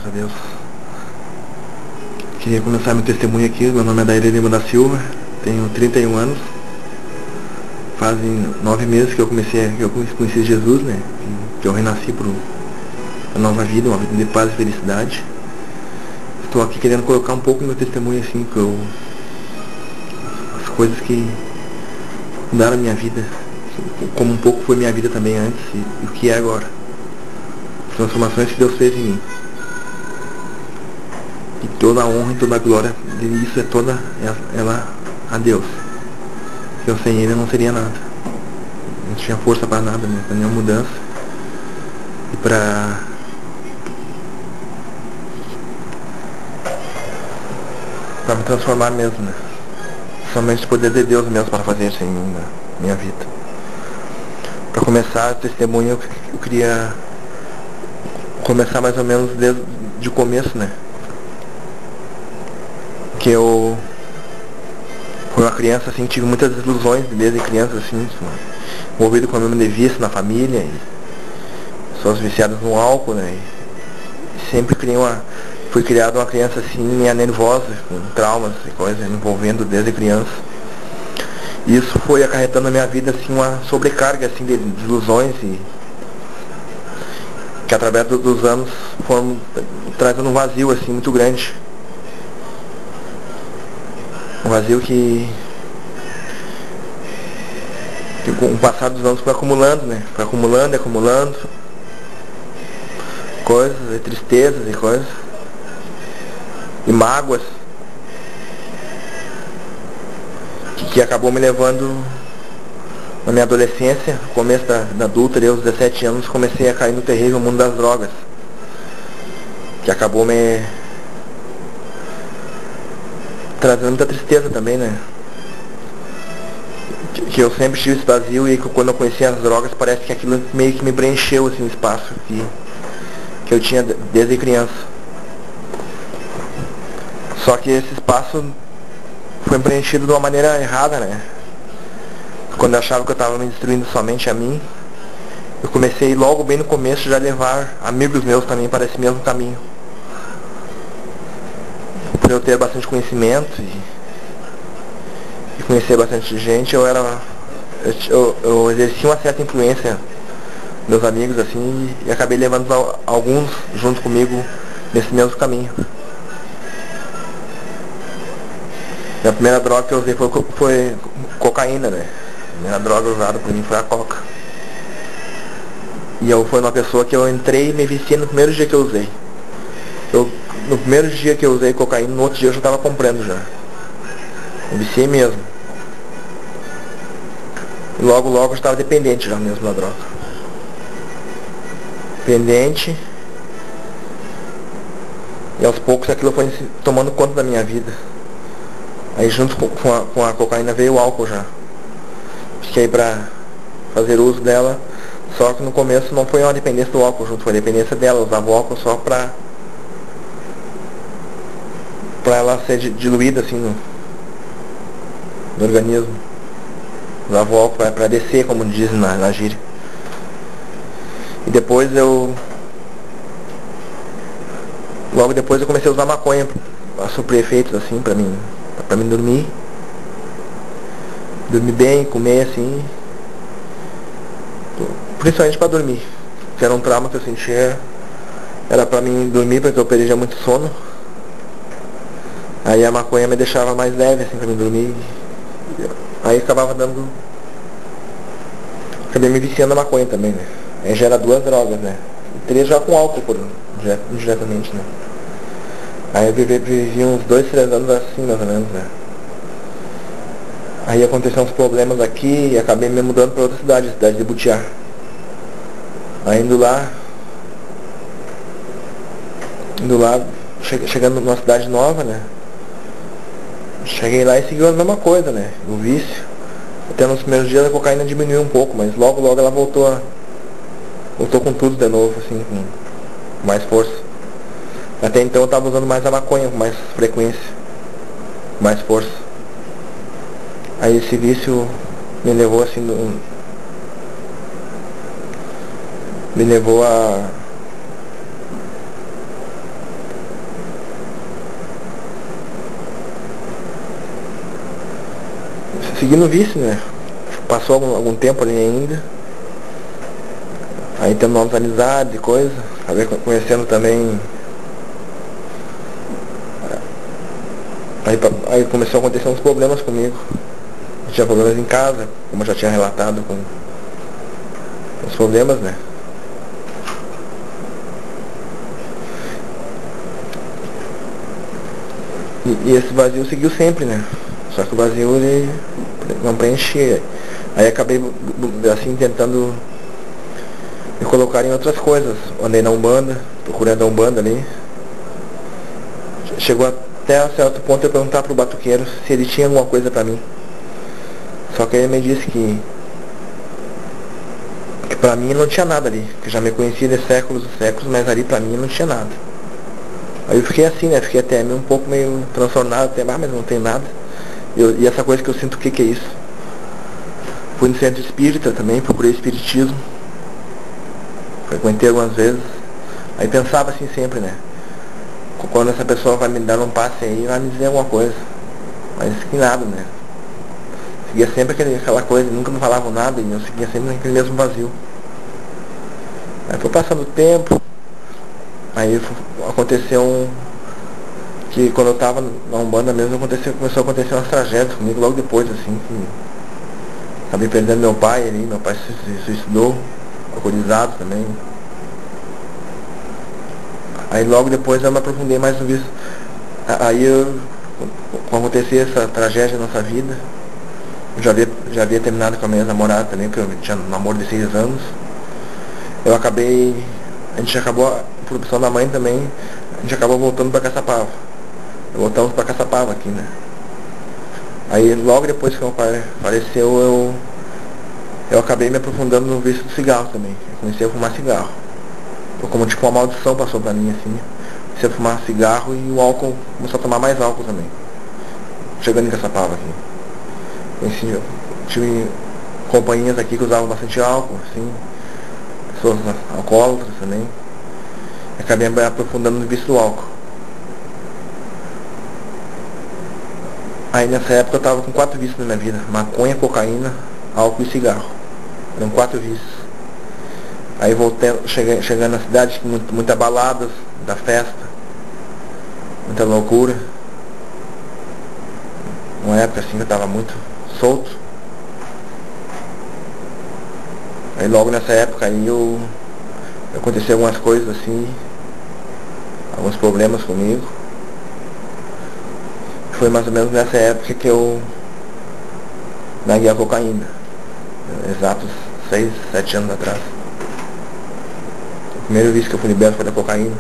graças a Deus. Queria começar meu testemunho aqui. Meu nome é Daíra Lima da Silva, tenho 31 anos. Fazem 9 meses que eu conheci Jesus, né? Que eu renasci para uma nova vida, uma vida de paz e felicidade. Estou aqui querendo colocar um pouco do meu testemunho, assim, as coisas que mudaram a minha vida, como um pouco foi minha vida também antes e o que é agora. As transformações que Deus fez em mim. E toda a honra e toda a glória disso é toda ela a Deus. Eu sem Ele não seria nada. Não tinha força para nada, né? Para nenhuma mudança. E para me transformar mesmo, né? Somente o poder de Deus mesmo para fazer isso em mim, na minha vida. Para começar o testemunho, eu queria começar mais ou menos desde o começo, né? Que eu fui uma criança, assim, tive muitas ilusões desde criança, assim, envolvido com a mesma de vício na família, e pessoas viciadas no álcool, né? E sempre fui criado uma criança assim, nervosa, com traumas e coisas, me envolvendo desde criança. E isso foi acarretando na minha vida, assim, uma sobrecarga, assim, de ilusões, e que através dos anos foram trazendo um vazio, assim, muito grande. Um vazio que com o passar dos anos foi acumulando, né? Foi acumulando e acumulando coisas, e tristezas e coisas, e mágoas, que acabou me levando na minha adolescência, no começo da adulta, aos 17 anos, comecei a cair no terrível mundo das drogas, que acabou me trazendo muita tristeza também, né? Que eu sempre tive esse vazio, e quando eu conheci as drogas, parece que aquilo meio que me preencheu, assim, o espaço que eu tinha desde criança. Só que esse espaço foi preenchido de uma maneira errada, né? Quando eu achava que eu estava me destruindo somente a mim, eu comecei logo bem no começo já a levar amigos meus também para esse mesmo caminho. Por eu ter bastante conhecimento e conhecer bastante gente, eu exercia uma certa influência nos meus amigos, assim, e acabei levando alguns junto comigo nesse mesmo caminho. Minha primeira droga que eu usei foi cocaína, né? A primeira droga usada por mim foi a coca. E eu fui uma pessoa que eu entrei e me viciei no primeiro dia que eu usei. No primeiro dia que eu usei cocaína, no outro dia eu já estava comprando já. Eu viciei mesmo. E logo eu estava dependente já mesmo da droga. Dependente. E aos poucos aquilo foi tomando conta da minha vida. Aí junto com a cocaína veio o álcool já. Fiquei pra fazer uso dela, só que no começo não foi uma dependência do álcool junto, foi a dependência dela. Eu usava o álcool só pra ela ser diluída assim no organismo. Usava o álcool pra descer, como dizem na gíria. E depois logo depois eu comecei a usar maconha pra suprir efeitos assim, pra mim dormir bem, comer assim, principalmente pra dormir, que era um trauma que eu sentia, era pra mim dormir, porque eu perdia muito sono. Aí a maconha me deixava mais leve assim pra mim dormir, aí acabei me viciando na maconha também, né? Aí já era 2 drogas, né? 3 já com álcool indiretamente, né? Aí eu vivi uns 2, 3 anos assim, mais ou menos, né? Aí aconteceram uns problemas aqui e acabei me mudando para outra cidade de Butiá. Aí indo lá, chegando numa cidade nova, né? Cheguei lá e seguiu a mesma coisa, né? O vício. Até nos primeiros dias a cocaína diminuiu um pouco, mas logo ela voltou com tudo de novo, assim, com mais força. Até então eu estava usando mais a maconha, com mais frequência, com mais força. Aí esse vício me levou assim, me levou seguindo o vício, né? Passou algum tempo ali ainda. Aí tendo novas amizades e coisa. Acabei conhecendo também. Aí começou a acontecer uns problemas comigo. Eu tinha problemas em casa, como eu já tinha relatado com os problemas, né? E esse vazio seguiu sempre, né? Só que o vazio ele não preenchia. Aí acabei assim tentando me colocar em outras coisas. Andei na Umbanda, procurando a Umbanda ali. Chegou até um certo ponto eu perguntar pro batuqueiro se ele tinha alguma coisa pra mim. Só que ele me disse que pra mim não tinha nada ali. Que já me conhecia de séculos e séculos, mas ali pra mim não tinha nada. Aí eu fiquei assim, né? Fiquei até um pouco meio transtornado, até, mas não tem nada. E essa coisa que eu sinto, o que é isso? Fui no centro espírita também, procurei espiritismo. Frequentei algumas vezes. Aí pensava assim sempre, né? Quando essa pessoa vai me dar um passe aí, vai me dizer alguma coisa. Mas que nada, né? Seguia sempre aquela coisa, nunca me falavam nada e eu seguia sempre naquele mesmo vazio. Aí foi passando o tempo, aí aconteceu que quando eu tava na Umbanda mesmo, começou a acontecer umas tragédias comigo logo depois, assim, que acabei perdendo meu pai ali, meu pai se suicidou, alcoolizado também. Aí logo depois eu me aprofundei mais no vício. Aí quando acontecia essa tragédia na nossa vida, eu já havia terminado com a minha namorada também, porque eu tinha um namoro de 6 anos. A gente acabou, por opção da mãe também, a gente acabou voltando para Caçapava. Voltamos para Caçapava aqui, né? Aí logo depois que meu pai faleceu, eu acabei me aprofundando no vício do cigarro também. Eu comecei a fumar cigarro. Foi como tipo uma maldição passou pra mim assim. Comecei a fumar cigarro e o álcool, começou a tomar mais álcool também. Chegando em Caçapava aqui. Conheci, tive companhias aqui que usavam bastante álcool, assim. Pessoas alcoólatras também. Acabei me aprofundando no vício do álcool. Aí nessa época eu tava com 4 vícios na minha vida. Maconha, cocaína, álcool e cigarro. Eram 4 vícios. Aí voltei, chegando na cidade, muita balada da festa, muita loucura. Uma época assim que eu tava muito solto. Aí logo nessa época aí aconteceu algumas coisas assim, alguns problemas comigo. Foi mais ou menos nessa época que eu larguei a cocaína. Exatos 6, 7 anos atrás. O primeiro vício que eu fui liberto foi da cocaína.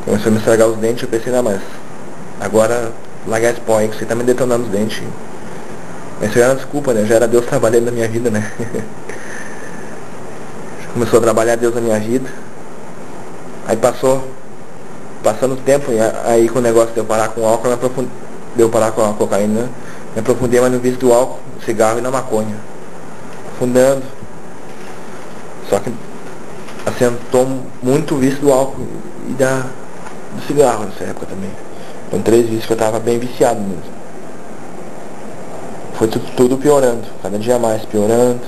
Começou a me estragar os dentes, eu pensei, não, mas agora largar esse pó aí que você tá me detonando os dentes. Mas isso era uma desculpa, né? Já era Deus trabalhando na minha vida, né? Começou a trabalhar Deus na minha vida. Aí passando o tempo, e aí com o negócio de eu parar com o álcool, de eu parar com a cocaína, me aprofundei mais no vício do álcool, do cigarro e na maconha. Afundando. Só que acentuou muito o vício do álcool e do cigarro nessa época também. Então 3 vícios que eu estava bem viciado mesmo. Foi tudo piorando, cada dia mais piorando.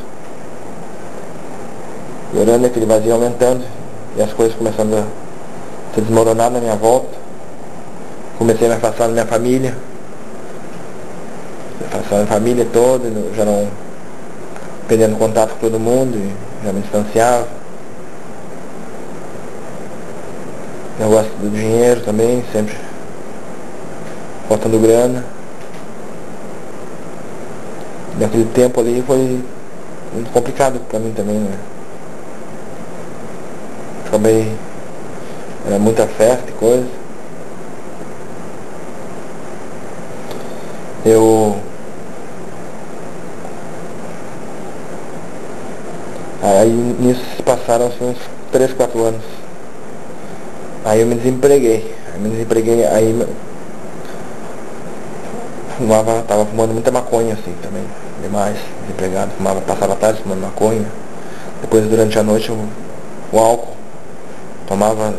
Piorando, aquele vazio aumentando e as coisas começando a se desmoronar na minha volta. Comecei a me afastar da minha família. Me afastar da minha família toda, já não perdendo contato com todo mundo e já me distanciava. Eu gosto do dinheiro também, sempre faltando grana. Naquele tempo ali foi muito complicado pra mim também, né? Acabei, era muita festa e coisa. Aí nisso se passaram assim, uns 3, 4 anos. Aí eu me desempreguei. Aí tava fumando muita maconha assim também, demais, desempregado, passava a tarde fumando maconha. Depois durante a noite o álcool, tomava